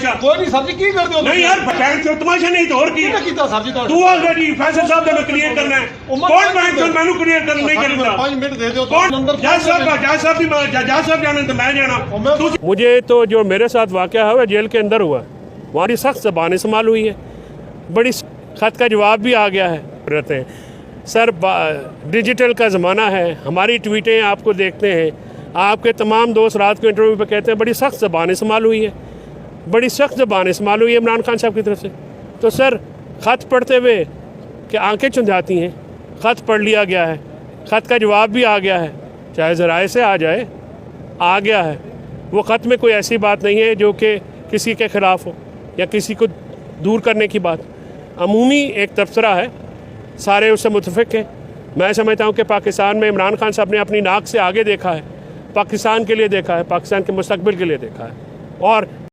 तमाशा कोई नहीं सर जी की कर दो नहीं यार भैन चो तमाशा नहीं तो और की कीता सर जी तू ऑलरेडी फैसल साहब ने क्लियर करना है कौन भैन चो मैनू क्लियर कर नहीं करना 5 मिनट दे दो कौन जज साहब जाने तो मैं जाना। मुझे तो जो मेरे साथ वाकया है वह जेल के अंदर हुआ, वहाँ सख्त ज़बान इस्तेमाल हुई है, बड़ी खत का जवाब भी आ गया है। रहते हैं सर, डिजिटल का ज़माना है, हमारी ट्वीटें आपको देखते हैं, आपके तमाम दोस्त रात को इंटरव्यू पे कहते हैं बड़ी सख्त ज़बान इस्तेमाल हुई है, बड़ी सख्त ज़बान इस्तेमाल हुई है इमरान खान साहब की तरफ से। तो सर ख़त पढ़ते हुए कि आंखें चुंधाती हैं, ख़त पढ़ लिया गया है, ख़त का जवाब भी आ गया है, चाहे ज़राए से आ जाए, आ गया है। वो ख़त में कोई ऐसी बात नहीं है जो कि किसी के ख़िलाफ़ हो या किसी को दूर करने की बात, अमूमी एक तबसरा है, सारे उससे मुतफ़िक़ हैं। मैं समझता हूँ कि पाकिस्तान में इमरान खान साहब ने अपनी नाक से आगे देखा है, पाकिस्तान के लिए देखा है, पाकिस्तान के मुस्तक़बिल के लिए देखा है। और